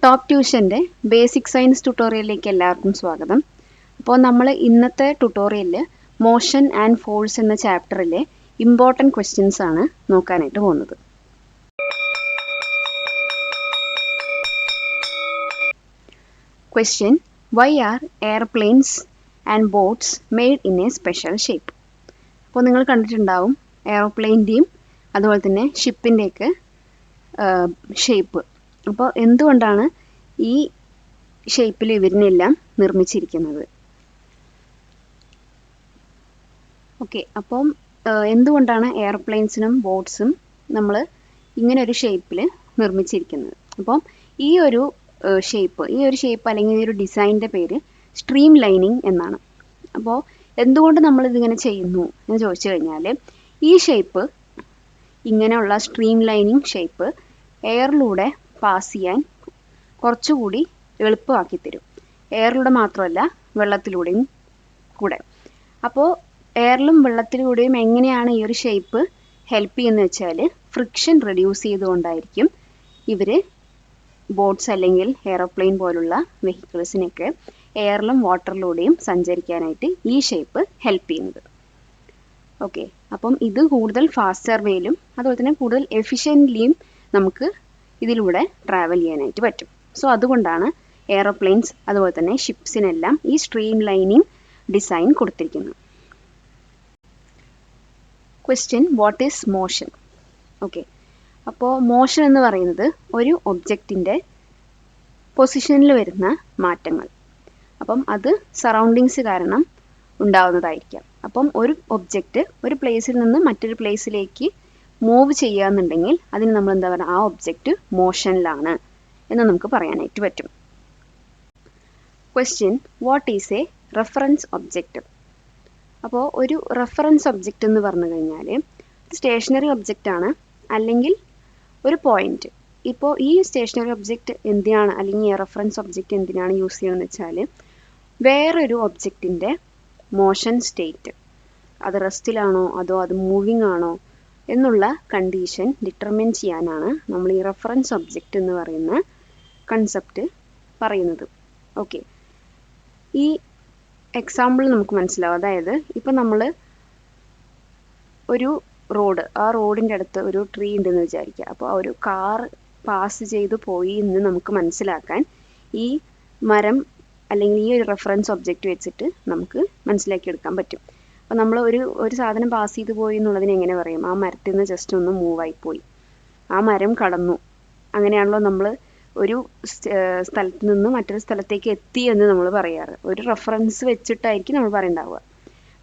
Top ട്യൂഷൻ്റെ basic science ട്യൂട്ടോറിയലിലേക്ക് എല്ലാവർക്കും സ്വാഗതം. അപ്പോൾ നമ്മൾ ഇന്നത്തെ ട്യൂട്ടോറിയലിൽ മോഷൻ ആൻഡ് ഫോഴ്സ് എന്ന ചാപ്റ്ററിലെ ഇമ്പോർട്ടൻറ്റ് ക്വസ്റ്റ്യൻസ് ആണ് നോക്കാനായിട്ട് പോകുന്നത്. Question: why are airplanes and boats made in a special shape? അപ്പോൾ നിങ്ങൾ കണ്ടിട്ടുണ്ടാവും എയർപ്ലെയിൻ്റെയും അതുപോലെ തന്നെ ഷിപ്പിൻ്റെയൊക്കെ ഷേപ്പ്. അപ്പോൾ എന്തുകൊണ്ടാണ് ഈ ഷേപ്പിൽ ഇവരിനെല്ലാം നിർമ്മിച്ചിരിക്കുന്നത്? ഓക്കെ, അപ്പം എന്തുകൊണ്ടാണ് എയർപ്ലെയിൻസിനും ബോട്ട്സും നമ്മൾ ഇങ്ങനെ ഒരു ഷേപ്പിൽ നിർമ്മിച്ചിരിക്കുന്നത്? അപ്പം ഈ ഒരു ഷേപ്പ് അല്ലെങ്കിൽ ഈ ഒരു ഡിസൈനിൻ്റെ പേര് സ്ട്രീം ലൈനിങ് എന്നാണ്. അപ്പോൾ എന്തുകൊണ്ട് നമ്മളിതിങ്ങനെ ചെയ്യുന്നു എന്ന് ചോദിച്ചു കഴിഞ്ഞാൽ, ഈ ഷേപ്പ്, ഇങ്ങനെയുള്ള സ്ട്രീം ലൈനിങ് ഷേപ്പ് എയറിലൂടെ പാസ് ചെയ്യാൻ കുറച്ചുകൂടി എളുപ്പമാക്കി തരും. എയറിലൂടെ മാത്രമല്ല, വെള്ളത്തിലൂടെയും കൂടെ. അപ്പോൾ എയറിലും വെള്ളത്തിലൂടെയും എങ്ങനെയാണ് ഈ ഒരു ഷേപ്പ് ഹെൽപ്പ് ചെയ്യുന്നത് വെച്ചാൽ, ഫ്രിക്ഷൻ റെഡ്യൂസ് ചെയ്തുകൊണ്ടായിരിക്കും ഇവർ ബോട്ട്സ് അല്ലെങ്കിൽ എയറോപ്ലെയിൻ പോലുള്ള വെഹിക്കിൾസിനൊക്കെ എയറിലും വാട്ടറിലൂടെയും സഞ്ചരിക്കാനായിട്ട് ഈ ഷേപ്പ് ഹെൽപ്പ് ചെയ്യുന്നത്. ഓക്കെ, അപ്പം ഇത് കൂടുതൽ ഫാസ്റ്റർ വേയിലും അതുപോലെ തന്നെ കൂടുതൽ എഫിഷ്യൻ്റ്ലിയും നമുക്ക് ഇതിലൂടെ ട്രാവൽ ചെയ്യാനായിട്ട് പറ്റും. സോ അതുകൊണ്ടാണ് എയറോപ്ലെയിൻസ് അതുപോലെ തന്നെ ഷിപ്സിനെല്ലാം ഈ സ്ട്രീം ലൈനിങ് ഡിസൈൻ കൊടുത്തിരിക്കുന്നത്. Question: what is motion? Okay, അപ്പോൾ മോഷൻ എന്ന് പറയുന്നത് ഒരു ഒബ്ജക്റ്റിൻ്റെ പൊസിഷനിൽ വരുന്ന മാറ്റങ്ങൾ. അപ്പം അത് സറൗണ്ടിങ്സ് കാരണം ഉണ്ടാവുന്നതായിരിക്കാം. അപ്പം ഒരു ഒബ്ജക്റ്റ് ഒരു പ്ലേസിൽ നിന്ന് മറ്റൊരു പ്ലേസിലേക്ക് മൂവ് ചെയ്യുകയെന്നുണ്ടെങ്കിൽ അതിന് നമ്മൾ എന്താ പറയുക, ആ ഒബ്ജക്റ്റ് മോഷനിലാണ് എന്ന് നമുക്ക് പറയാനായിട്ട് പറ്റും. Question: what is A reference object? അപ്പോൾ ഒരു റെഫറൻസ് ഒബ്ജക്റ്റ് എന്ന് പറഞ്ഞു കഴിഞ്ഞാൽ സ്റ്റേഷനറി ഒബ്ജക്റ്റ് ആണ്, അല്ലെങ്കിൽ ഒരു പോയിന്റ്. ഇപ്പോൾ ഈ സ്റ്റേഷനറി ഒബ്ജക്റ്റ് എന്തിനാണ്, അല്ലെങ്കിൽ ഈ റെഫറൻസ് ഒബ്ജക്റ്റ് എന്തിനാണ് യൂസ് ചെയ്യുന്നതെന്ന് വെച്ചാൽ, വേറൊരു ഒബ്ജക്റ്റിൻ്റെ മോഷൻ സ്റ്റേറ്റ്, അത് റെസ്റ്റിലാണോ അതോ അത് മൂവിങ് ആണോ എന്നുള്ള കണ്ടീഷൻ ഡിറ്റർമിൻ ചെയ്യാനാണ് നമ്മൾ ഈ റെഫറൻസ് ഒബ്ജക്റ്റ് എന്ന് പറയുന്ന കൺസെപ്റ്റ് പറയുന്നത്. ഓക്കെ, ഈ എക്സാമ്പിൾ നമുക്ക് മനസ്സിലാവും. അതായത് ഇപ്പം നമ്മൾ ഒരു റോഡ്, ആ റോഡിൻ്റെ അടുത്ത് ഒരു ട്രീ ഉണ്ടെന്ന് വിചാരിക്കുക. അപ്പോൾ ആ ഒരു കാർ പാസ് ചെയ്തു പോയി എന്ന് നമുക്ക് മനസ്സിലാക്കാൻ ഈ മരം അല്ലെങ്കിൽ ഈ ഒരു റെഫറൻസ് ഒബ്ജക്റ്റ് വെച്ചിട്ട് നമുക്ക് മനസ്സിലാക്കിയെടുക്കാൻ പറ്റും. അപ്പോൾ നമ്മൾ ഒരു സാധനം പാസ് ചെയ്ത് പോയി എന്നുള്ളതിന് എങ്ങനെ പറയും? ആ മരത്തിൽ നിന്ന് ജസ്റ്റ് ഒന്ന് മൂവായിപ്പോയി, ആ മരം കടന്നു. അങ്ങനെയാണല്ലോ നമ്മൾ ഒരു സ്ഥലത്ത് നിന്ന് മറ്റൊരു സ്ഥലത്തേക്ക് എത്തി എന്ന് നമ്മൾ പറയാറ്. ഒരു റെഫറൻസ് വെച്ചിട്ടായിരിക്കും നമ്മൾ പറയുണ്ടാവുക.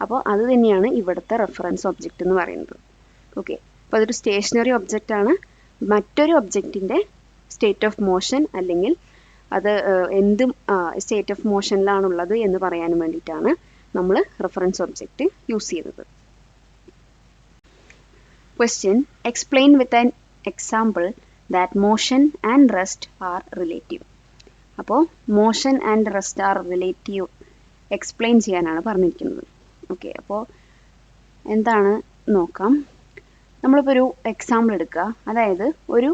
അപ്പോൾ അത് തന്നെയാണ് ഇവിടുത്തെ റെഫറൻസ് ഒബ്ജക്റ്റ് എന്ന് പറയുന്നത്. ഓക്കെ, അപ്പോൾ അതൊരു സ്റ്റേഷനറി ഒബ്ജക്റ്റ് ആണ്. മറ്റൊരു ഒബ്ജക്റ്റിൻ്റെ സ്റ്റേറ്റ് ഓഫ് മോഷൻ അല്ലെങ്കിൽ അത് എന്തും സ്റ്റേറ്റ് ഓഫ് മോഷനിലാണുള്ളത് എന്ന് പറയാൻ വേണ്ടിയിട്ടാണ് നമ്മൾ റെഫറൻസ് ഒബ്ജക്റ്റ് യൂസ് ചെയ്യുന്നത്. Question: explain with an example that motion and rest are relative. അപ്പോൾ motion and rest are relative explain ചെയ്യാനാണ് പറഞ്ഞിരിക്കുന്നത്. ഓക്കെ, അപ്പോൾ എന്താണ് നോക്കാം. നമ്മളിപ്പോൾ ഒരു എക്സാമ്പിൾ എടുക്കുക. അതായത് ഒരു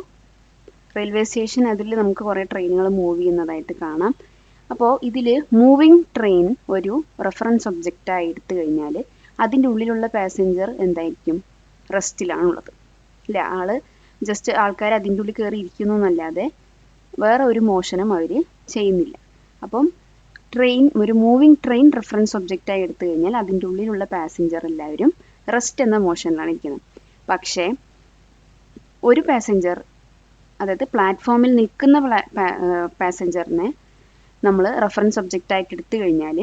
റെയിൽവേ സ്റ്റേഷൻ, അതിൽ നമുക്ക് കുറേ ട്രെയിനുകൾ മൂവ് ചെയ്യുന്നതായിട്ട് കാണാം. അപ്പോൾ ഇതിൽ മൂവിങ് ട്രെയിൻ ഒരു റെഫറൻസ് ഒബ്ജക്റ്റായി എടുത്തു കഴിഞ്ഞാൽ അതിൻ്റെ ഉള്ളിലുള്ള പാസഞ്ചർ എന്തായിരിക്കും? റെസ്റ്റിലാണുള്ളത്. ഇല്ല, ആൾക്കാർ അതിൻ്റെ ഉള്ളിൽ കയറി ഇരിക്കുന്നു എന്നല്ലാതെ വേറെ ഒരു മോഷനും അവർ ചെയ്യുന്നില്ല. അപ്പം ഒരു മൂവിങ് ട്രെയിൻ റെഫറൻസ് ഒബ്ജക്റ്റായി എടുത്തു കഴിഞ്ഞാൽ അതിൻ്റെ ഉള്ളിലുള്ള പാസഞ്ചർ എല്ലാവരും റെസ്റ്റ് എന്ന മോഷനിലാണ് ഇരിക്കുന്നത്. പക്ഷേ ഒരു പാസഞ്ചർ, അതായത് പ്ലാറ്റ്ഫോമിൽ നിൽക്കുന്ന പാസഞ്ചറിനെ നമ്മൾ റെഫറൻസ് ഒബ്ജക്റ്റായിട്ട് എടുത്തു കഴിഞ്ഞാൽ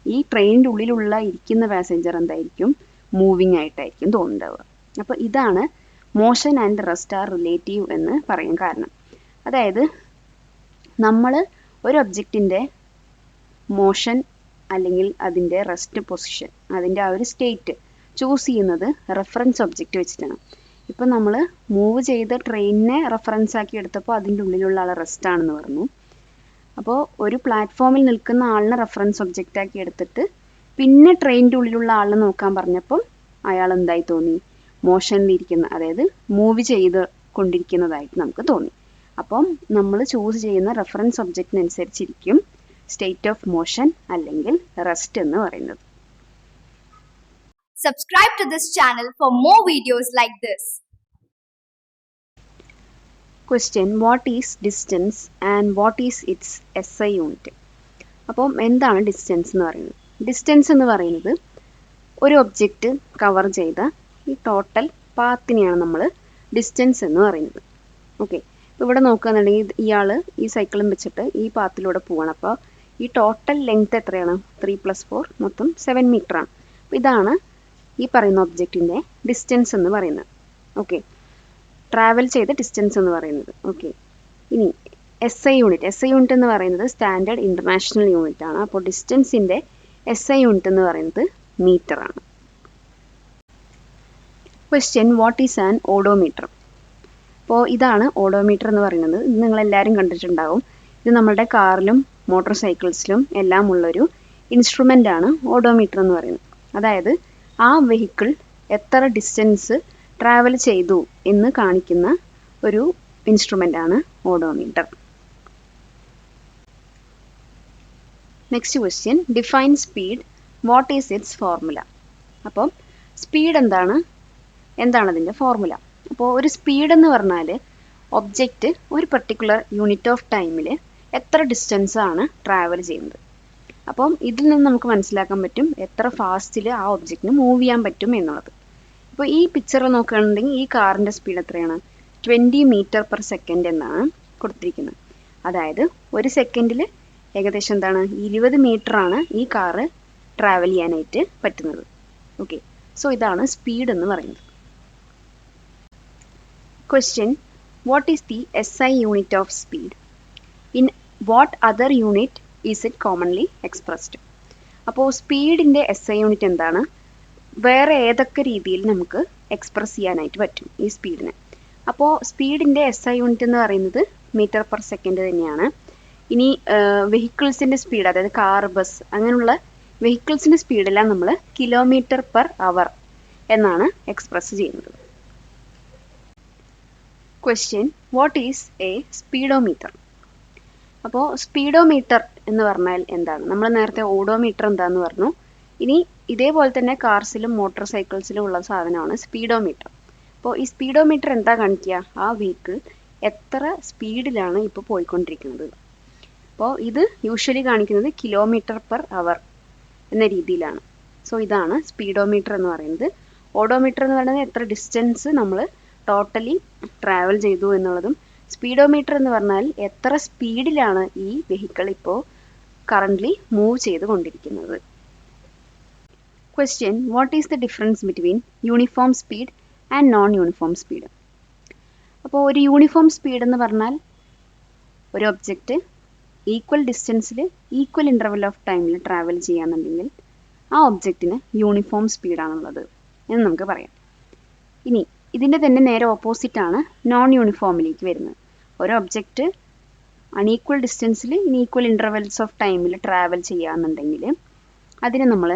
ഈ ട്രെയിനിൻ്റെ ഉള്ളിലുള്ള ഇരിക്കുന്ന പാസഞ്ചർ എന്തായിരിക്കും? മൂവിങ് ആയിട്ടായിരിക്കും തോന്നുന്നുണ്ടാവുക. അപ്പോൾ ഇതാണ് motion and rest are relative എന്ന് പറയാൻ കാരണം. അതായത് നമ്മൾ ഒരു ഒബ്ജക്റ്റിൻ്റെ മോഷൻ അല്ലെങ്കിൽ അതിൻ്റെ റെസ്റ്റ് പൊസിഷൻ, അതിൻ്റെ ആ ഒരു സ്റ്റേറ്റ് ചൂസ് ചെയ്യുന്നത് റെഫറൻസ് ഒബ്ജക്റ്റ് വെച്ചിട്ടാണ്. ഇപ്പം നമ്മൾ മൂവ് ചെയ്ത ട്രെയിനിനെ റെഫറൻസ് ആക്കി എടുത്തപ്പോൾ അതിൻ്റെ ഉള്ളിലുള്ള ആൾ റെസ്റ്റ് ആണെന്ന് പറഞ്ഞു. അപ്പോൾ ഒരു പ്ലാറ്റ്ഫോമിൽ നിൽക്കുന്ന ആളിനെ റെഫറൻസ് ഒബ്ജക്റ്റാക്കി എടുത്തിട്ട് പിന്നെ ട്രെയിനിൻ്റെ ഉള്ളിലുള്ള ആളിനെ നോക്കാൻ പറഞ്ഞപ്പോൾ അയാൾ എന്തായി തോന്നി? മോഷനിലിരിക്കുന്ന, അതായത് മൂവ് ചെയ്ത് കൊണ്ടിരിക്കുന്നതായിട്ട് നമുക്ക് തോന്നി. അപ്പം നമ്മൾ ചൂസ് ചെയ്യുന്ന റെഫറൻസ് ഒബ്ജക്റ്റിനനുസരിച്ചിരിക്കും സ്റ്റേറ്റ് ഓഫ് മോഷൻ അല്ലെങ്കിൽ റെസ്റ്റ് എന്ന് പറയുന്നത്. Subscribe to this channel for more videos like this. Question: What is distance and what is its SI unit? അപ്പം എന്താണ് ഡിസ്റ്റൻസ് എന്ന് പറയുന്നത്? ഡിസ്റ്റൻസ് എന്ന് പറയുന്നത് ഒരു ഒബ്ജക്റ്റ് കവർ ചെയ്ത ഈ ടോട്ടൽ പാത്തിനെയാണ് നമ്മൾ ഡിസ്റ്റൻസ് എന്ന് പറയുന്നത്. ഓക്കെ, ഇപ്പോൾ ഇവിടെ നോക്കുകയാണെന്നുണ്ടെങ്കിൽ ഇയാൾ ഈ സൈക്കിളും വെച്ചിട്ട് ഈ പാത്തിലൂടെ പോവാണ്. അപ്പോൾ ഈ ടോട്ടൽ ലെങ്ത് എത്രയാണ്? 3+4 മൊത്തം 7 മീറ്റർ ആണ്. അപ്പോൾ ഇതാണ് ഈ പറയുന്ന ഒബ്ജക്റ്റിൻ്റെ ഡിസ്റ്റൻസ് എന്ന് പറയുന്നത്. ഓക്കെ, ട്രാവൽ ചെയ്ത ഡിസ്റ്റൻസ് എന്ന് പറയുന്നത്. ഓക്കെ, ഇനി SI യൂണിറ്റ്. SI യൂണിറ്റ് എന്ന് പറയുന്നത് സ്റ്റാൻഡേർഡ് ഇൻ്റർനാഷണൽ യൂണിറ്റ് ആണ്. അപ്പോൾ ഡിസ്റ്റൻസിൻ്റെ SI യൂണിറ്റ് എന്ന് പറയുന്നത് മീറ്റർ ആണ്. Question: what is an odometer? അപ്പോൾ ഇതാണ് ഓഡോമീറ്റർ എന്ന് പറയുന്നത്. ഇത് നിങ്ങളെല്ലാവരും കണ്ടിട്ടുണ്ടാവും. ഇത് നമ്മുടെ കാറിലും മോട്ടോർ സൈക്കിൾസിലും എല്ലാം ഉള്ളൊരു ഇൻസ്ട്രുമെൻ്റ് ആണ് ഓഡോമീറ്റർ എന്ന് പറയുന്നത്. അതായത് ആ വെഹിക്കിൾ എത്ര ഡിസ്റ്റൻസ് ട്രാവൽ ചെയ്തു എന്ന് കാണിക്കുന്ന ഒരു ഇൻസ്ട്രുമെൻ്റ് ആണ് odometer. Next question: define speed. What is it's formula? അപ്പം സ്പീഡ് എന്താണ് അതിൻ്റെ ഫോർമുല? അപ്പോൾ ഒരു സ്പീഡ് എന്ന് പറഞ്ഞാൽ ഒബ്ജക്റ്റ് ഒരു പർട്ടിക്കുലർ യൂണിറ്റ് ഓഫ് ടൈമിൽ എത്ര ഡിസ്റ്റൻസ് ആണ് ട്രാവൽ ചെയ്യുന്നത്. അപ്പം ഇതിൽ നിന്ന് നമുക്ക് മനസ്സിലാക്കാൻ പറ്റും എത്ര ഫാസ്റ്റിൽ ആ ഒബ്ജക്റ്റിന് മൂവ് ചെയ്യാൻ പറ്റും എന്നുള്ളത്. ഇപ്പോൾ ഈ പിക്ചറിൽ നോക്കുകയാണെന്നുണ്ടെങ്കിൽ ഈ കാറിൻ്റെ സ്പീഡ് എത്രയാണ്? 20 മീറ്റർ/സെക്കൻഡ് എന്നാണ് കൊടുത്തിരിക്കുന്നത്. അതായത് ഒരു സെക്കൻഡിൽ ഏകദേശം 20 മീറ്റർ ആണ് ഈ കാറ് ട്രാവൽ ചെയ്യാനായിട്ട് പറ്റുന്നത്. ഓക്കെ, സോ ഇതാണ് സ്പീഡ് എന്ന് പറയുന്നത്. Question: what is the SI unit of speed? In what other unit is it commonly expressed? അപ്പോൾ സ്പീഡിൻ്റെ SI യൂണിറ്റ് എന്താണ്? വേറെ ഏതൊക്കെ രീതിയിൽ നമുക്ക് എക്സ്പ്രസ് ചെയ്യാനായിട്ട് പറ്റും ഈ സ്പീഡിനെ? അപ്പോൾ സ്പീഡിൻ്റെ SI യൂണിറ്റ് എന്ന് പറയുന്നത് മീറ്റർ/സെക്കൻഡ് തന്നെയാണ്. ഇനി വെഹിക്കിൾസിൻ്റെ സ്പീഡ്, അതായത് കാർ, ബസ് അങ്ങനെയുള്ള വെഹിക്കിൾസിൻ്റെ സ്പീഡെല്ലാം നമ്മൾ km/h എന്നാണ് എക്സ്പ്രസ് ചെയ്യുന്നത്. Question: what is A speedometer? അപ്പോൾ സ്പീഡോമീറ്റർ എന്ന് പറഞ്ഞാൽ എന്താണ്? നമ്മൾ നേരത്തെ ഓഡോമീറ്റർ എന്താന്ന് പറഞ്ഞു. ഇനി ഇതേപോലെ തന്നെ കാർസിലും മോട്ടോർ സൈക്കിൾസിലും ഉള്ള സാധനമാണ് സ്പീഡോമീറ്റർ. അപ്പോൾ ഈ സ്പീഡോമീറ്റർ എന്താ കാണിക്കുക? ആ വെഹിക്കിൾ എത്ര സ്പീഡിലാണ് ഇപ്പോൾ പോയിക്കൊണ്ടിരിക്കുന്നത്. അപ്പോൾ ഇത് യൂഷ്വലി കാണിക്കുന്നത് km/h എന്ന രീതിയിലാണ്. സോ ഇതാണ് സ്പീഡോമീറ്റർ എന്ന് പറയുന്നത്. ഓഡോമീറ്റർ എന്ന് പറയുന്നത് എത്ര ഡിസ്റ്റൻസ് നമ്മൾ ടോട്ടലി ട്രാവൽ ചെയ്തു എന്നുള്ളതും, സ്പീഡോമീറ്റർ എന്ന് പറഞ്ഞാൽ എത്ര സ്പീഡിലാണ് ഈ വെഹിക്കിൾ ഇപ്പോൾ കറൻ്റ്ലി മൂവ് ചെയ്തുകൊണ്ടിരിക്കുന്നത്. Question: what is the difference between uniform speed and non uniform speed? അപ്പോൾ ഒരു യൂണിഫോം സ്പീഡ് എന്ന് പറഞ്ഞാൽ ഒരു ഒബ്ജക്റ്റ് ഈക്വൽ ഡിസ്റ്റൻസിൽ ഈക്വൽ ഇൻ്റർവെൽ ഓഫ് ടൈമിൽ ട്രാവൽ ചെയ്യാന്നുണ്ടെങ്കിൽ ആ ഒബ്ജക്റ്റിന് യൂണിഫോം സ്പീഡാണുള്ളത് എന്ന് നമുക്ക് പറയാം. ഇനി ഇതിൻ്റെ തന്നെ നേരെ ഓപ്പോസിറ്റാണ് നോൺ യൂണിഫോമിലേക്ക് വരുന്നത്. ഒരു ഒബ്ജക്റ്റ് അൺഈക്വൽ ഡിസ്റ്റൻസിൽ ഈക്വൽ ഇൻ്റർവെൽസ് ഓഫ് ടൈമിൽ ട്രാവൽ ചെയ്യാന്നുണ്ടെങ്കിൽ അതിന് നമ്മൾ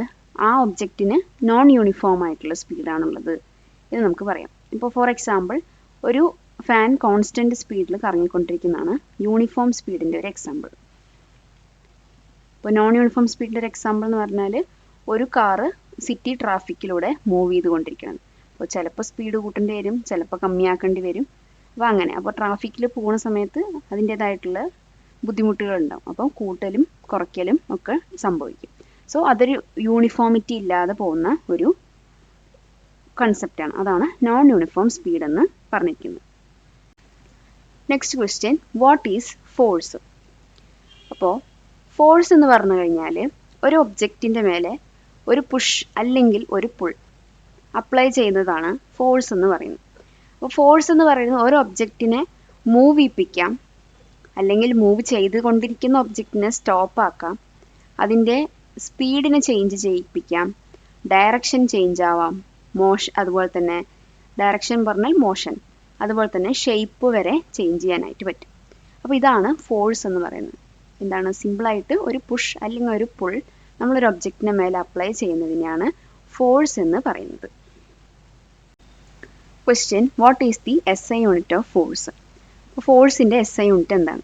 ആ ഒബ്ജക്റ്റിന് നോൺ യൂണിഫോം ആയിട്ടുള്ള സ്പീഡാണുള്ളത് എന്ന് നമുക്ക് പറയാം. ഇപ്പോൾ ഫോർ എക്സാമ്പിൾ ഒരു ഫാൻ കോൺസ്റ്റൻറ്റ് സ്പീഡിൽ കറങ്ങിക്കൊണ്ടിരിക്കുന്നതാണ് യൂണിഫോം സ്പീഡിൻ്റെ ഒരു എക്സാമ്പിൾ. ഇപ്പോൾ നോൺ യൂണിഫോം സ്പീഡിൻ്റെ ഒരു എക്സാമ്പിൾ എന്ന് പറഞ്ഞാൽ ഒരു കാറ് സിറ്റി ട്രാഫിക്കിലൂടെ മൂവ് ചെയ്തുകൊണ്ടിരിക്കുകയാണ്. അപ്പോൾ ചിലപ്പോൾ സ്പീഡ് കൂട്ടേണ്ടി വരും, ചിലപ്പോൾ കമ്മിയാക്കേണ്ടി വരും. അപ്പോൾ അങ്ങനെ അപ്പോൾ ട്രാഫിക്കിൽ പോകുന്ന സമയത്ത് അതിൻ്റേതായിട്ടുള്ള ബുദ്ധിമുട്ടുകളുണ്ടാവും. അപ്പോൾ കൂട്ടലും കുറയ്ക്കലും ഒക്കെ സംഭവിക്കും. സോ അതൊരു യൂണിഫോമിറ്റി ഇല്ലാതെ പോകുന്ന ഒരു കൺസെപ്റ്റാണ്. അതാണ് നോൺ യൂണിഫോം സ്പീഡ് എന്ന് പറഞ്ഞിരിക്കുന്നത്. Next question: what is force? അപ്പോൾ ഫോഴ്സ് എന്ന് പറഞ്ഞു കഴിഞ്ഞാൽ ഒരു ഒബ്ജക്റ്റിൻ്റെ മേലെ ഒരു പുഷ് അല്ലെങ്കിൽ ഒരു പുൾ അപ്ലൈ ചെയ്യുന്നതാണ് ഫോഴ്സ് എന്ന് പറയുന്നത്. അപ്പോൾ ഫോഴ്സ് എന്ന് പറയുന്നത് ഒരു ഒബ്ജക്റ്റിനെ മൂവ് ചെയ്യിപ്പിക്കാം, അല്ലെങ്കിൽ മൂവ് ചെയ്തുകൊണ്ടിരിക്കുന്ന ഒബ്ജക്റ്റിനെ സ്റ്റോപ്പ് ആക്കാം, അതിൻ്റെ സ്പീഡിനെ ചേഞ്ച് ചെയ്യിപ്പിക്കാം, ഡയറക്ഷൻ ചേഞ്ച് ആവാം, അതുപോലെ തന്നെ ഡയറക്ഷൻ പറഞ്ഞാൽ മോഷൻ, അതുപോലെ തന്നെ ഷേപ്പ് വരെ ചേഞ്ച് ചെയ്യാനായിട്ട് പറ്റും. അപ്പോൾ ഇതാണ് ഫോഴ്സ് എന്ന് പറയുന്നത്. എന്താണ്? സിമ്പിളായിട്ട് ഒരു പുഷ് അല്ലെങ്കിൽ ഒരു പുൾ നമ്മളൊരു ഒബ്ജക്റ്റിന് മേലെ അപ്ലൈ ചെയ്യുന്നതിനെയാണ് ഫോഴ്സ് എന്ന് പറയുന്നത്. Question: what is the SI unit of force? ഫോഴ്സിൻ്റെ SI യൂണിറ്റ് എന്താണ്?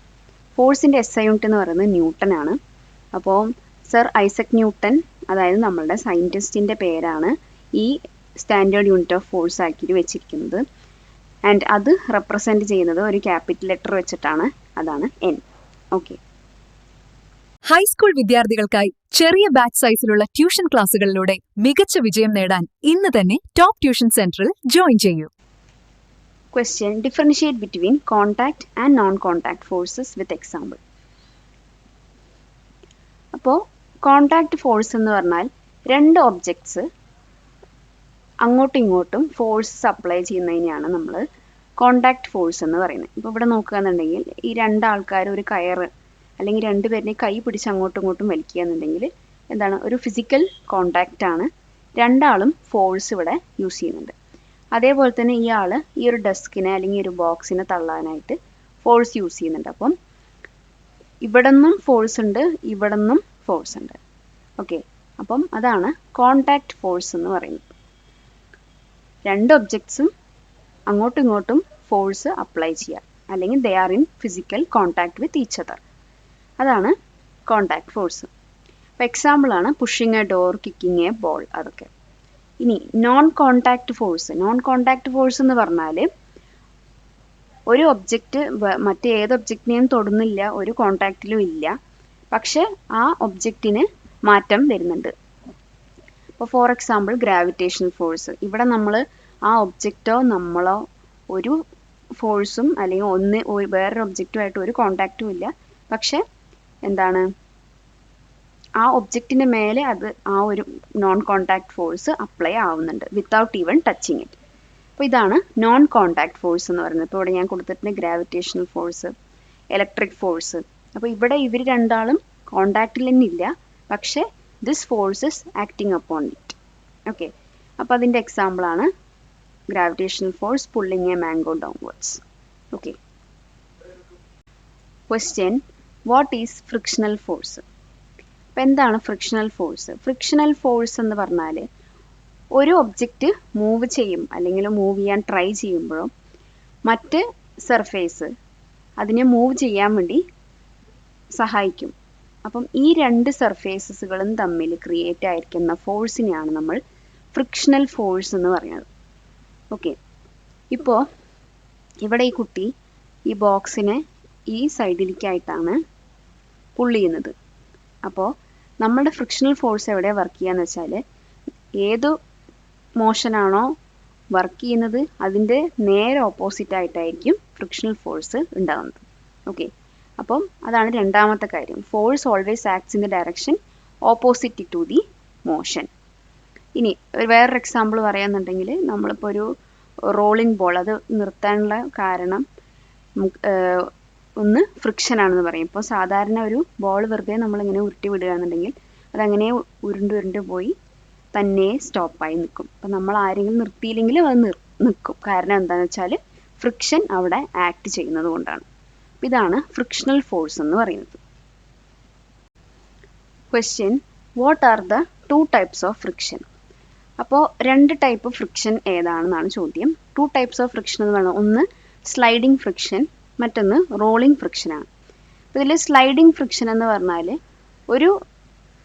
ഫോഴ്സിൻ്റെ SI യൂണിറ്റ് എന്ന് പറയുന്നത് ന്യൂട്ടൺ ആണ്. അപ്പോൾ സർ ഐസക് ന്യൂട്ടൺ, അതായത് നമ്മളുടെ സയൻറ്റിസ്റ്റിൻ്റെ പേരാണ് ഈ സ്റ്റാൻഡേർഡ് യൂണിറ്റ് ഓഫ് ഫോഴ്സ് ആക്കിയിട്ട് വെച്ചിരിക്കുന്നത്. ആൻഡ് അത് റെപ്രസെൻറ്റ് ചെയ്യുന്നത് ഒരു ക്യാപിറ്റൽ ലെറ്റർ വെച്ചിട്ടാണ്, അതാണ് N. ഓക്കെ. ഹൈസ്കൂൾ വിദ്യാർത്ഥികൾക്കായി ചെറിയ ബാച്ച് സൈസിലുള്ള ട്യൂഷൻ ക്ലാസുകളിലൂടെ മികച്ച വിജയം നേടാൻ ഇന്ന് തന്നെ ടോപ്പ് ട്യൂഷൻ സെന്ററിൽ ജോയിൻ ചെയ്യൂ. Question: differentiate between contact and non-contact forces with example. അപ്പോൾ കോണ്ടാക്ട് ഫോഴ്സ് എന്ന് പറഞ്ഞാൽ രണ്ട് ഒബ്ജക്ട്സ് അങ്ങോട്ടും ഇങ്ങോട്ടും ഫോഴ്സ് അപ്ലൈ ചെയ്യുന്നതിനെയാണ് നമ്മൾ കോണ്ടാക്ട് ഫോഴ്സ് എന്ന് പറയുന്നത്. ഇപ്പോൾ ഇവിടെ നോക്കുകയെന്നുണ്ടെങ്കിൽ ഈ രണ്ടാൾക്കാർ ഒരു കയറ് അല്ലെങ്കിൽ രണ്ടുപേരുടെയും കൈ പിടിച്ച് അങ്ങോട്ടും ഇങ്ങോട്ടും വലിക്കുക എന്നുണ്ടെങ്കിൽ എന്താണ്, ഒരു ഫിസിക്കൽ കോണ്ടാക്റ്റ് ആണ്. രണ്ടാളും ഫോഴ്സ് ഇവിടെ യൂസ് ചെയ്യുന്നുണ്ട്. അതേപോലെ തന്നെ ഇയാൾ ഈ ഒരു ഡെസ്കിനെ അല്ലെങ്കിൽ ഒരു ബോക്സിനെ തള്ളാനായിട്ട് ഫോഴ്സ് യൂസ് ചെയ്യുന്നുണ്ട്. അപ്പം ഇവിടെ നിന്നും ഫോഴ്സ് ഉണ്ട്, ഇവിടെ നിന്നും ഫോഴ്സ് ഉണ്ട്. ഓക്കെ, അപ്പം അതാണ് കോണ്ടാക്ട് ഫോഴ്സ് എന്ന് പറയുന്നത്. രണ്ട് ഒബ്ജക്ട്സും അങ്ങോട്ടും ഇങ്ങോട്ടും ഫോഴ്സ് അപ്ലൈ ചെയ്യുക, അല്ലെങ്കിൽ they are in physical contact with each other. അതാണ് കോണ്ടാക്ട് ഫോഴ്സ്. അപ്പോൾ എക്സാമ്പിളാണ് pushing A door, kicking A ball, അതൊക്കെ. ഇനി non contact force. Non contact force എന്ന് പറഞ്ഞാൽ ഒരു ഒബ്ജക്റ്റ് മറ്റേത് ഒബ്ജക്റ്റിനെയും തൊടുന്നില്ല, ഒരു കോണ്ടാക്റ്റിലും ഇല്ല, പക്ഷെ ആ ഒബ്ജക്റ്റിന് മാറ്റം വരുന്നുണ്ട്. ഇപ്പോൾ ഫോർ എക്സാമ്പിൾ ഗ്രാവിറ്റേഷണൽ ഫോഴ്സ്. ഇവിടെ നമ്മൾ ആ ഒബ്ജക്റ്റോ നമ്മളോ ഒരു ഫോഴ്സും അല്ലെങ്കിൽ വേറൊരു ഒബ്ജക്റ്റുമായിട്ട് ഒരു കോണ്ടാക്റ്റും ഇല്ല, പക്ഷെ എന്താണ്, ആ ഒബ്ജക്റ്റിൻ്റെ മേലെ അത് ആ ഒരു നോൺ കോണ്ടാക്ട് ഫോഴ്സ് അപ്ലൈ ആവുന്നുണ്ട് വിത്തൗട്ട് ഈവൻ ടച്ചിങ് ഇറ്റ്. അപ്പോൾ ഇതാണ് നോൺ കോണ്ടാക്ട് ഫോഴ്സ് എന്ന് പറയുന്നത്. ഇപ്പോൾ ഇവിടെ ഞാൻ കൊടുത്തിട്ടുണ്ട് ഗ്രാവിറ്റേഷണൽ ഫോഴ്സ്, ഇലക്ട്രിക് ഫോഴ്സ്. അപ്പോൾ ഇവിടെ ഇവർ രണ്ടാളും കോണ്ടാക്റ്റിൽ തന്നെ ഇല്ല, പക്ഷേ this force is acting upon it. Okay, അപ്പോൾ അതിൻ്റെ എക്സാമ്പിളാണ് gravitational force pulling A mango downwards. Okay. Question: what is frictional force? അപ്പോൾ എന്താണ് ഫ്രിക്ഷണൽ ഫോഴ്സ്? ഫ്രിക്ഷണൽ ഫോഴ്സ് എന്ന് പറഞ്ഞാൽ ഒരു ഒബ്ജക്റ്റ് മൂവ് ചെയ്യും അല്ലെങ്കിൽ മൂവ് ചെയ്യാൻ ട്രൈ ചെയ്യുമ്പോഴും മറ്റ് സർഫേസ് അതിനെ മൂവ് ചെയ്യാൻ വേണ്ടി സഹായിക്കും. അപ്പം ഈ രണ്ട് സർഫേസസുകളും തമ്മിൽ ക്രിയേറ്റ് ആയിരിക്കുന്ന ഫോഴ്സിനെയാണ് നമ്മൾ ഫ്രിക്ഷണൽ ഫോഴ്സ് എന്ന് പറയുന്നത്. ഓക്കെ, ഇപ്പോൾ ഇവിടെ ഈ കുട്ടി ഈ ബോക്സിനെ ഈ സൈഡിലേക്കായിട്ടാണ് പുള്ള് ചെയ്യുന്നത്. അപ്പോൾ നമ്മുടെ ഫ്രിക്ഷണൽ ഫോഴ്സ് എവിടെയാണ് വർക്ക് ചെയ്യുക എന്ന് വെച്ചാൽ, ഏത് മോഷനാണോ വർക്ക് ചെയ്യുന്നത് അതിൻ്റെ നേരെ ഓപ്പോസിറ്റ് ആയിട്ടായിരിക്കും ഫ്രിക്ഷണൽ ഫോഴ്സ് ഉണ്ടാകുന്നത്. ഓക്കെ, അപ്പം അതാണ് രണ്ടാമത്തെ കാര്യം. Force always acts in the direction opposite to the motion. ഇനി വേറൊരു എക്സാമ്പിൾ പറയാന്നുണ്ടെങ്കിൽ, നമ്മളിപ്പോൾ ഒരു റോളിംഗ് ബോൾ അത് നിർത്താനുള്ള കാരണം ഒന്ന് ഫ്രിക്ഷൻ ആണെന്ന് പറയും. ഇപ്പോൾ സാധാരണ ഒരു ബോൾ വെറുതെ നമ്മളിങ്ങനെ ഉരുട്ടി വിടുകയാണെന്നുണ്ടെങ്കിൽ അതങ്ങനെ ഉരുണ്ട് പോയി തന്നെ സ്റ്റോപ്പായി നിൽക്കും. അപ്പം നമ്മൾ ആരെങ്കിലും നിർത്തിയില്ലെങ്കിലും അത് നിൽക്കും. കാരണം എന്താണെന്ന് വെച്ചാൽ ഫ്രിക്ഷൻ അവിടെ ആക്ട് ചെയ്യുന്നത് കൊണ്ടാണ്. ഇതാണ് ഫ്രിക്ഷണൽ ഫോഴ്സ് എന്ന് പറയുന്നത്. Question: what are the two types of friction? അപ്പോൾ രണ്ട് ടൈപ്പ് ഫ്രിക്ഷൻ ഏതാണെന്നാണ് ചോദ്യം. ടു ടൈപ്സ് ഓഫ് ഫ്രിക്ഷൻ എന്ന് പറയുന്നത് ഒന്ന് സ്ലൈഡിങ് ഫ്രിക്ഷൻ, മറ്റൊന്ന് റോളിംഗ് ഫ്രിക്ഷനാണ്. ഇതിൽ സ്ലൈഡിങ് ഫ്രിക്ഷൻ എന്ന് പറഞ്ഞാൽ ഒരു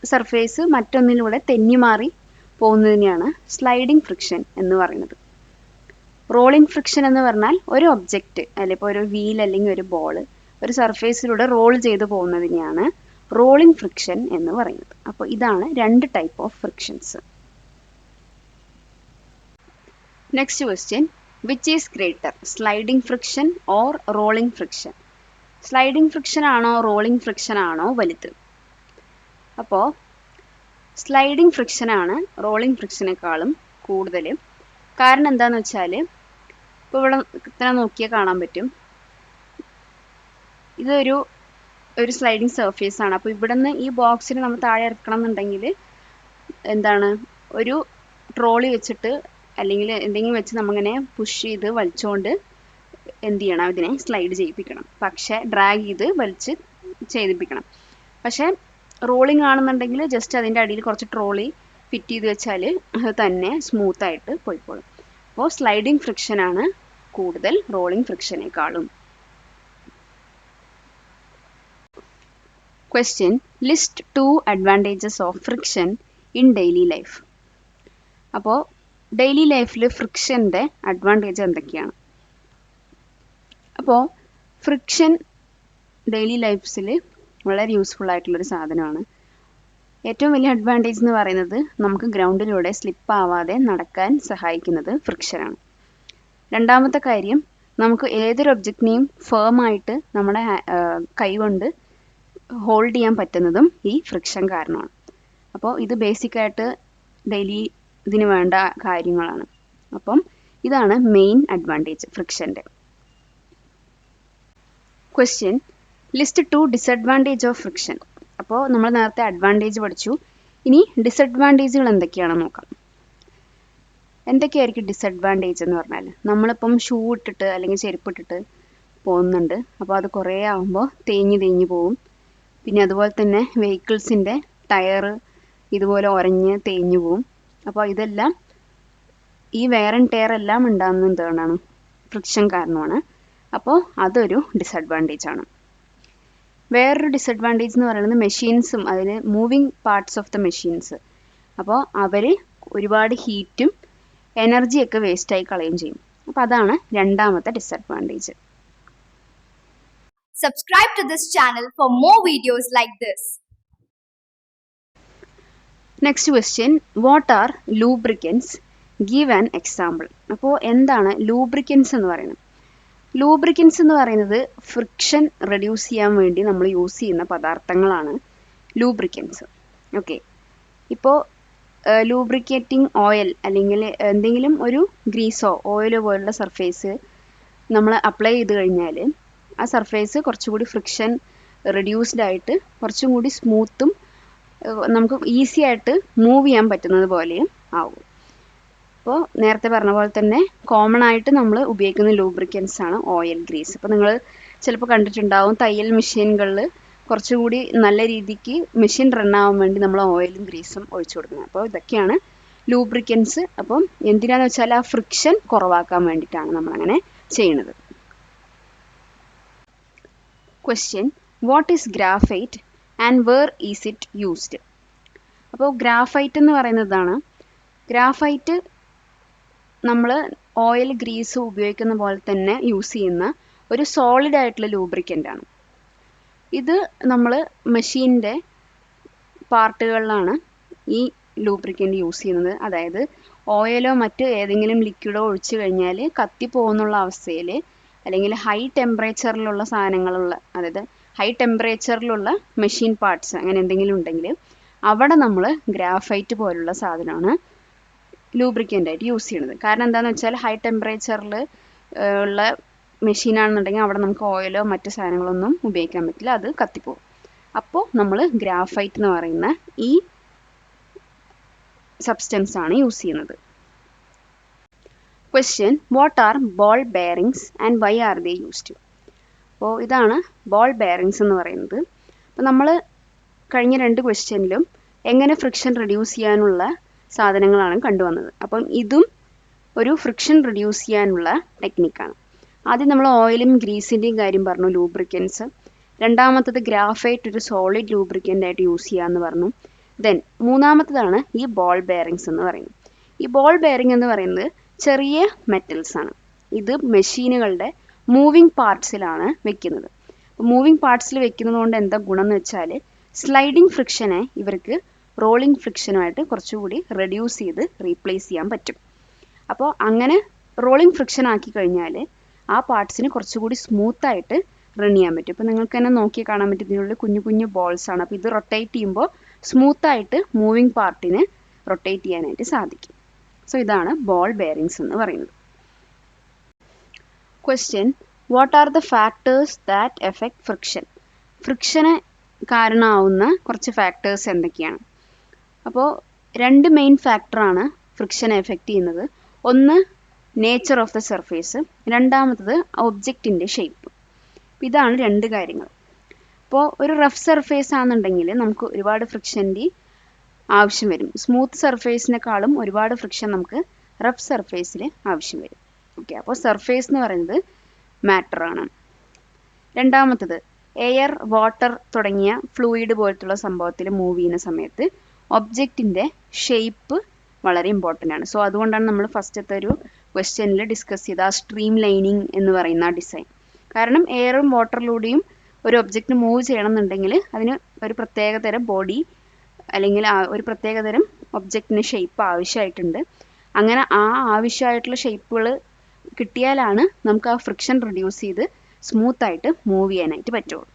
സർഫേസ് മറ്റൊന്നിലൂടെ തെന്നിമാറി പോകുന്നതിനെയാണ് സ്ലൈഡിങ് ഫ്രിക്ഷൻ എന്ന് പറയുന്നത്. റോളിംഗ് ഫ്രിക്ഷൻ എന്ന് പറഞ്ഞാൽ ഒരു ഒബ്ജക്റ്റ് അല്ലെങ്കിൽ ഇപ്പോൾ ഒരു വീൽ അല്ലെങ്കിൽ ഒരു ബോൾ ഒരു സർഫേസിലൂടെ റോൾ ചെയ്ത് പോകുന്നതിനെയാണ് റോളിംഗ് ഫ്രിക്ഷൻ എന്ന് പറയുന്നത്. അപ്പോൾ ഇതാണ് രണ്ട് type of frictions. Next question: which is greater, sliding friction or rolling friction? Sliding friction ആണോ റോളിംഗ് ഫ്രിക്ഷൻ ആണോ വലുത്? അപ്പോൾ സ്ലൈഡിംഗ് ഫ്രിക്ഷനാണ് റോളിംഗ് ഫ്രിക്ഷനേക്കാളും കൂടുതൽ. കാരണം എന്താണെന്ന് വെച്ചാൽ, ഇപ്പോൾ ഇവിടെ ഇത്ര നോക്കിയാൽ കാണാൻ പറ്റും, ഇതൊരു സ്ലൈഡിംഗ് സർഫേസ് ആണ്. അപ്പോൾ ഇവിടെ നിന്ന് ഈ ബോക്സിന് നമ്മൾ താഴെ ഇറക്കണം എന്നുണ്ടെങ്കിൽ എന്താണ്, ഒരു ട്രോളി വെച്ചിട്ട് അല്ലെങ്കിൽ എന്തെങ്കിലും വെച്ച് നമ്മളിങ്ങനെ പുഷ് ചെയ്ത് വലിച്ചുകൊണ്ട് എന്ത് ചെയ്യണം, ഇതിനെ സ്ലൈഡ് ചെയ്യിപ്പിക്കണം. പക്ഷേ ഡ്രാഗ് ചെയ്ത് വലിച്ച് ചെയ്യിപ്പിക്കണം. പക്ഷേ റോളിംഗ് ആണെന്നുണ്ടെങ്കിൽ ജസ്റ്റ് അതിൻ്റെ അടിയിൽ കുറച്ച് ട്രോളി ഫിറ്റ് ചെയ്ത് വെച്ചാൽ അത് തന്നെ സ്മൂത്തായിട്ട് പോയിക്കോളും. അപ്പോൾ സ്ലൈഡിംഗ് ഫ്രിക്ഷനാണ് കൂടുതൽ റോളിംഗ് ഫ്രിക്ഷനേക്കാളും. Question list 2 advantages of friction in daily life. അപ്പോൾ ഡെയിലി ലൈഫിൽ ഫ്രിക്ഷൻ്റെ അഡ്വാൻറ്റേജ് എന്തൊക്കെയാണ്? അപ്പോൾ ഫ്രിക്ഷൻ ഡെയിലി ലൈഫ്സിൽ വളരെ യൂസ്ഫുൾ ആയിട്ടുള്ളൊരു സാധനമാണ്. ഏറ്റവും വലിയ അഡ്വാൻറ്റേജ് എന്ന് പറയുന്നത് നമുക്ക് ഗ്രൗണ്ടിലൂടെ സ്ലിപ്പ് ആവാതെ നടക്കാൻ സഹായിക്കുന്നത് ഫ്രിക്ഷനാണ്. രണ്ടാമത്തെ കാര്യം, നമുക്ക് ഏതൊരു ഒബ്ജക്റ്റിനെയും ഫേമായിട്ട് നമ്മുടെ കൈകൊണ്ട് ഹോൾഡ് ചെയ്യാൻ പറ്റുന്നതും ഈ ഫ്രിക്ഷൻ കാരണമാണ്. അപ്പോൾ ഇത് ബേസിക്കായിട്ട് ഡെയിലി ഇതിന് വേണ്ട കാര്യങ്ങളാണ്. അപ്പം ഇതാണ് മെയിൻ അഡ്വാൻറ്റേജ് ഫ്രിക്ഷൻ്റെ. Question list 2 disadvantage of friction. അപ്പോൾ നമ്മൾ നേരത്തെ അഡ്വാൻറ്റേജ് പഠിച്ചു, ഇനി ഡിസഡ്വാൻറ്റേജുകൾ എന്തൊക്കെയാണെന്ന് നോക്കാം. എന്തൊക്കെയായിരിക്കും ഡിസഡ്വാൻറ്റേജ് എന്ന് പറഞ്ഞാൽ, നമ്മളിപ്പം ഷൂ ഇട്ടിട്ട് അല്ലെങ്കിൽ ചെരുപ്പ് ഇട്ടിട്ട് പോകുന്നുണ്ട്. അപ്പോൾ അത് കുറേ ആകുമ്പോൾ തേഞ്ഞ് പോവും. പിന്നെ അതുപോലെ തന്നെ വെഹിക്കിൾസിൻ്റെ ടയറ് ഇതുപോലെ ഉരഞ്ഞ് തേഞ്ഞു പോവും. അപ്പോൾ ഇതെല്ലാം ഈ വെയർ ആൻഡ് ടയർ എല്ലാം ഉണ്ടാകുന്നത് എന്താണ്? ഫ്രിക്ഷൻ കാരണമാണ്. അപ്പോൾ അതൊരു ഡിസഡ്വാൻറ്റേജ് ആണ്. വേറൊരു ഡിസഡ്വാൻറ്റേജ് എന്ന് പറയുന്നത് മെഷീൻസും അതിൽ moving parts of the machines. അപ്പോൾ അവർ ഒരുപാട് ഹീറ്റും എനർജിയൊക്കെ വേസ്റ്റായി കളയുകയും ചെയ്യും. അപ്പോൾ അതാണ് രണ്ടാമത്തെ disadvantage. Subscribe to this channel for more videos like this. Next question, what R lubricants? Give an example. അപ്പോൾ എന്താണ് ലൂബ്രിക്കൻസ് എന്ന് പറയുന്നത്? ലൂബ്രിക്കൻസ് എന്ന് പറയുന്നത് ഫ്രിക്ഷൻ റെഡ്യൂസ് ചെയ്യാൻ വേണ്ടി നമ്മൾ യൂസ് ചെയ്യുന്ന പദാർത്ഥങ്ങളാണ് ലൂബ്രിക്കൻസ്. ഓക്കെ, ഇപ്പോൾ ലൂബ്രിക്കേറ്റിംഗ് ഓയിൽ അല്ലെങ്കിൽ എന്തെങ്കിലും ഒരു ഗ്രീസോ ഓയിലോ പോലുള്ള സർഫേസ് നമ്മൾ അപ്ലൈ ചെയ്ത് കഴിഞ്ഞാൽ ആ സർഫേസ് കുറച്ചുകൂടി ഫ്രിക്ഷൻ റെഡ്യൂസ്ഡ് ആയിട്ട് കുറച്ചും കൂടി സ്മൂത്തും നമുക്ക് ഈസി ആയിട്ട് മൂവ് ചെയ്യാൻ പറ്റുന്നത് പോലെയും ആവും. അപ്പോൾ നേരത്തെ പറഞ്ഞ പോലെ തന്നെ കോമൺ ആയിട്ട് നമ്മൾ ഉപയോഗിക്കുന്ന ലൂബ്രിക്കൻസ് ആണ് ഓയിൽ, ഗ്രീസ്. അപ്പോൾ നിങ്ങൾ ചിലപ്പോൾ കണ്ടിട്ടുണ്ടാവും തയ്യൽ മെഷീനുകളിൽ കുറച്ചുകൂടി നല്ല രീതിക്ക് മെഷീൻ റൺ ആവാൻ വേണ്ടി നമ്മൾ ഓയിലും ഗ്രീസും ഒഴിച്ചു കൊടുക്കുന്നത്. അപ്പോൾ ഇതൊക്കെയാണ് ലൂബ്രിക്കൻസ്. അപ്പം എന്തിനാന്ന് വെച്ചാൽ ആ ഫ്രിക്ഷൻ കുറവാക്കാൻ വേണ്ടിയിട്ടാണ് നമ്മളങ്ങനെ ചെയ്യുന്നത്. Question, what is graphite and where is it used? അപ്പോൾ ഗ്രാഫൈറ്റ് എന്ന് പറയുന്നതാണ്, ഗ്രാഫൈറ്റ് നമ്മൾ ഓയിൽ ഗ്രീസ് ഉപയോഗിക്കുന്ന പോലെ തന്നെ യൂസ് ചെയ്യുന്ന ഒരു സോളിഡ് ആയിട്ടുള്ള ലൂബ്രിക്കൻ്റ് ആണ്. ഇത് നമ്മൾ മെഷീൻ്റെ പാർട്ടുകളിലാണ് ഈ ലൂബ്രിക്കൻ്റ് യൂസ് ചെയ്യുന്നത്. അതായത് ഓയിലോ മറ്റ് ഏതെങ്കിലും ലിക്വിഡോ ഒഴിച്ചു കഴിഞ്ഞാൽ കത്തിപ്പോകുന്നുള്ള അവസ്ഥയിൽ അല്ലെങ്കിൽ ഹൈ ടെമ്പറേച്ചറിലുള്ള സാധനങ്ങളുള്ള, അതായത് ഹൈ ടെമ്പറേച്ചറിലുള്ള മെഷീൻ പാർട്സ് അങ്ങനെ എന്തെങ്കിലും ഉണ്ടെങ്കിൽ അവിടെ നമ്മൾ ഗ്രാഫൈറ്റ് പോലുള്ള സാധനമാണ് ലൂബ്രിക്കൻ്റ് ആയിട്ട് യൂസ് ചെയ്യുന്നത്. കാരണം എന്താണെന്ന് വെച്ചാൽ ഹൈ ടെമ്പറേച്ചറിൽ ഉള്ള മെഷീനാണെന്നുണ്ടെങ്കിൽ അവിടെ നമുക്ക് ഓയിലോ മറ്റ് സാധനങ്ങളൊന്നും ഉപയോഗിക്കാൻ പറ്റില്ല, അത് കത്തിപ്പോകും. അപ്പോൾ നമ്മൾ ഗ്രാഫൈറ്റ് എന്ന് പറയുന്ന ഈ സബ്സ്റ്റൻസ് ആണ് യൂസ് ചെയ്യുന്നത്. Question, what are ball bearings and why are they used? അപ്പോൾ ഇതാണ് ബോൾ ബെയറിങ്സ് എന്ന് പറയുന്നത്. അപ്പോൾ നമ്മൾ കഴിഞ്ഞ 2 ക്വസ്റ്റ്യനിലും എങ്ങനെ ഫ്രിക്ഷൻ റെഡ്യൂസ് ചെയ്യാനുള്ള സാധനങ്ങളാണ് കണ്ടുവന്നത്. അപ്പം ഇതും ഒരു ഫ്രിക്ഷൻ റെഡ്യൂസ് ചെയ്യാനുള്ള ടെക്നിക്കാണ്. ആദ്യം നമ്മൾ ഓയിലും ഗ്രീസിൻ്റെയും കാര്യം പറഞ്ഞു, ലൂബ്രിക്കൻസ്. രണ്ടാമത്തത് ഗ്രാഫൈറ്റ് ഒരു സോളിഡ് ലൂബ്രിക്കൻ്റ് ആയിട്ട് യൂസ് ചെയ്യാമെന്ന് പറഞ്ഞു. ദെൻ മൂന്നാമത്തതാണ് ഈ ബോൾ ബെയറിങ്സ് എന്ന് പറയുന്നത്. ഈ ബോൾ ബെയറിംഗ് എന്ന് പറയുന്നത് ചെറിയ മെറ്റൽസ് ആണ്. ഇത് മെഷീനുകളുടെ മൂവിങ് പാർട്സിലാണ് വെക്കുന്നത്. അപ്പോൾ മൂവിങ് പാർട്സിൽ വെക്കുന്നത് കൊണ്ട് എന്താ ഗുണം എന്ന് വെച്ചാൽ സ്ലൈഡിങ് ഫ്രിക്ഷനെ ഇവർക്ക് റോളിംഗ് ഫ്രിക്ഷനുമായിട്ട് കുറച്ചുകൂടി റെഡ്യൂസ് ചെയ്ത് റീപ്ലേസ് ചെയ്യാൻ പറ്റും. അപ്പോൾ അങ്ങനെ റോളിംഗ് ഫ്രിക്ഷൻ ആക്കി കഴിഞ്ഞാൽ ആ പാർട്സിന് കുറച്ചുകൂടി സ്മൂത്തായിട്ട് റൺ ചെയ്യാൻ പറ്റും. ഇപ്പോൾ നിങ്ങൾക്ക് തന്നെ നോക്കി കാണാൻ പറ്റും, ഇതിനുള്ള കുഞ്ഞു കുഞ്ഞു ബോൾസ് ആണ്. അപ്പോൾ ഇത് റൊട്ടേറ്റ് ചെയ്യുമ്പോൾ സ്മൂത്തായിട്ട് മൂവിങ് പാർട്ടിന് റൊട്ടേറ്റ് ചെയ്യാനായിട്ട് സാധിക്കും. സോ ഇതാണ് ബോൾ ബെയറിങ്സ് എന്ന് പറയുന്നത്. Question, what are the factors that affect friction? ഫ്രിക്ഷന് കാരണമാവുന്ന കുറച്ച് ഫാക്ടേഴ്സ് എന്തൊക്കെയാണ്? അപ്പോൾ 2 മെയിൻ ഫാക്ടറാണ് ഫ്രിക്ഷനെ എഫക്റ്റ് ചെയ്യുന്നത്. ഒന്ന് നേച്ചർ ഓഫ് ദ സർഫേസ്, രണ്ടാമത്തത് ഒബ്ജക്റ്റിൻ്റെ ഷേപ്പ്. ഇതാണ് 2 കാര്യങ്ങൾ. അപ്പോൾ ഒരു റഫ് സർഫേസ് ആണെന്നുണ്ടെങ്കിൽ നമുക്ക് ഒരുപാട് ഫ്രിക്ഷൻ്റെ ആവശ്യം വരും. സ്മൂത്ത് സർഫേസിനേക്കാളും ഒരുപാട് ഫ്രിക്ഷൻ നമുക്ക് റഫ് സർഫേസിൽ ആവശ്യം വരും. ഓക്കെ, അപ്പോൾ സർഫേസ് എന്ന് പറയുന്നത് മാറ്ററാണ്. രണ്ടാമത്തത് എയർ, വാട്ടർ തുടങ്ങിയ ഫ്ലൂയിഡ് പോലത്തുള്ള സംഭവത്തിൽ മൂവ് ചെയ്യുന്ന സമയത്ത് ഒബ്ജക്റ്റിൻ്റെ ഷേപ്പ് വളരെ ഇമ്പോർട്ടൻ്റ് ആണ്. സോ അതുകൊണ്ടാണ് നമ്മൾ ഫസ്റ്റത്തെ ഒരു ക്വസ്റ്റ്യനിൽ ഡിസ്കസ് ചെയ്ത ആ സ്ട്രീം ലൈനിങ് എന്ന് പറയുന്ന ആ ഡിസൈൻ. കാരണം എയറും വാട്ടറിലൂടെയും ഒരു ഒബ്ജക്റ്റ് മൂവ് ചെയ്യണം എന്നുണ്ടെങ്കിൽ അതിന് ഒരു പ്രത്യേകതരം ബോഡി അല്ലെങ്കിൽ ഒരു പ്രത്യേകതരം ഒബ്ജക്റ്റിന് ഷേപ്പ് ആവശ്യമായിട്ടുണ്ട്. അങ്ങനെ ആ ആവശ്യമായിട്ടുള്ള ഷേപ്പുകൾ കിട്ടിയാലാണ് നമുക്ക് ആ ഫ്രിക്ഷൻ റിഡ്യൂസ് ചെയ്ത് സ്മൂത്തായിട്ട് മൂവ് ചെയ്യാനായിട്ട് പറ്റുള്ളൂ.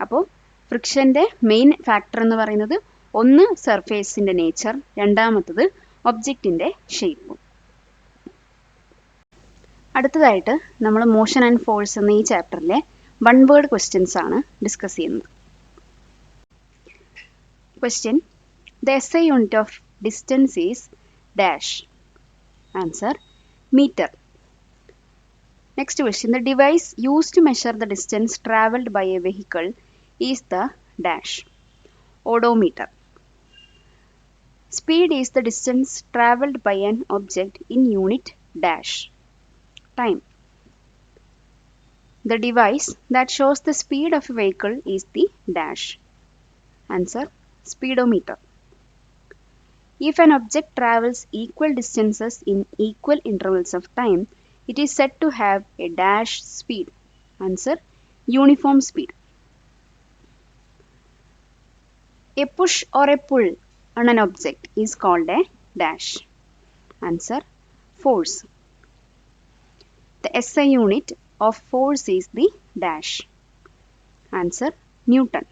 അപ്പോൾ ഫ്രിക്ഷൻ്റെ മെയിൻ ഫാക്ടർ എന്ന് പറയുന്നത് ഒന്ന് സർഫേസിൻ്റെ നേച്ചർ, രണ്ടാമത്തത് ഒബ്ജക്റ്റിൻ്റെ ഷേപ്പും. അടുത്തതായിട്ട് നമ്മൾ മോഷൻ ആൻഡ് ഫോഴ്സ് എന്ന ഈ ചാപ്റ്ററിലെ വൺ വേർഡ് ക്വസ്റ്റ്യൻസ് ആണ് ഡിസ്കസ് ചെയ്യുന്നത്. Question: the SI unit of distance is dash. Answer: metre. Next question: the device used to measure the distance travelled by a vehicle is the dash. Odometer. Speed is the distance travelled by an object in unit dash. Time. The device that shows the speed of a vehicle is the dash. Answer: speedometer. If an object travels equal distances in equal intervals of time, it is said to have a dash speed. Answer: uniform speed. A push or a pull on an object is called a dash. Answer: force. The SI unit of force is the dash. Answer: Newton.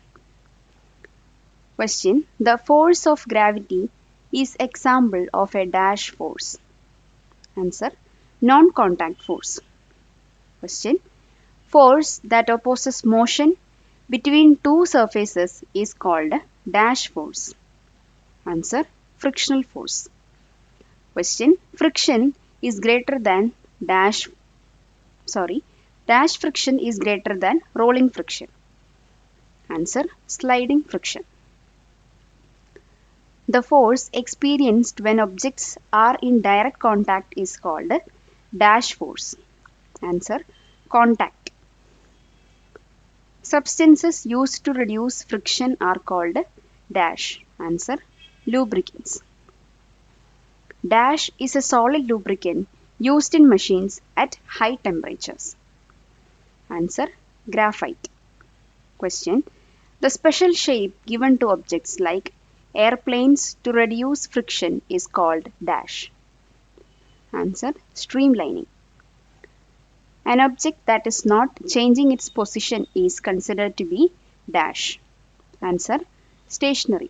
Question: the force of gravity is example of a dash force. Answer: non-contact force. Question: force that opposes motion between two surfaces is called dash force. Answer: frictional force. Question: friction is greater than dash friction is greater than rolling friction. Answer: sliding friction. The force experienced when objects are in direct contact is called dash force. Answer: contact. Substances used to reduce friction are called dash. Answer: lubricants. Dash is a solid lubricant used in machines at high temperatures. Answer: graphite. Question: the special shape given to objects like airplanes to reduce friction is called dash. Answer: streamlining. An object that is not changing its position is considered to be dash. Answer: stationary.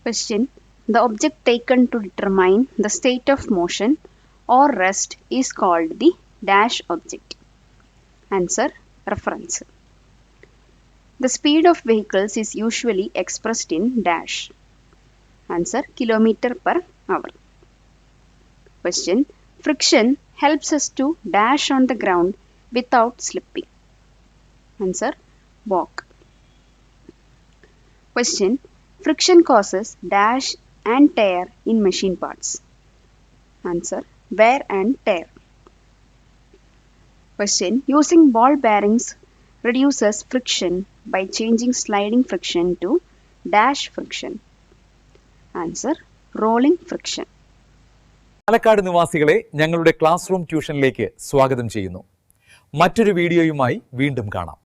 Question: the object taken to determine the state of motion or rest is called the dash object. Answer: reference. The speed of vehicles is usually expressed in dash. Answer: kilometer per hour. Question: friction helps us to dash on the ground without slipping. Answer: walk. Question: friction causes dash and tear in machine parts. Answer: wear and tear. Question: using ball bearings reduces friction by changing sliding friction to dash friction. Answer: rolling friction. Palakkad നിവാസികളെ ഞങ്ങളുടെ class room ട്യൂഷനിലേക്ക് സ്വാഗതം ചെയ്യുന്നു. മറ്റൊരു വീഡിയോയുമായി വീണ്ടും കാണാം.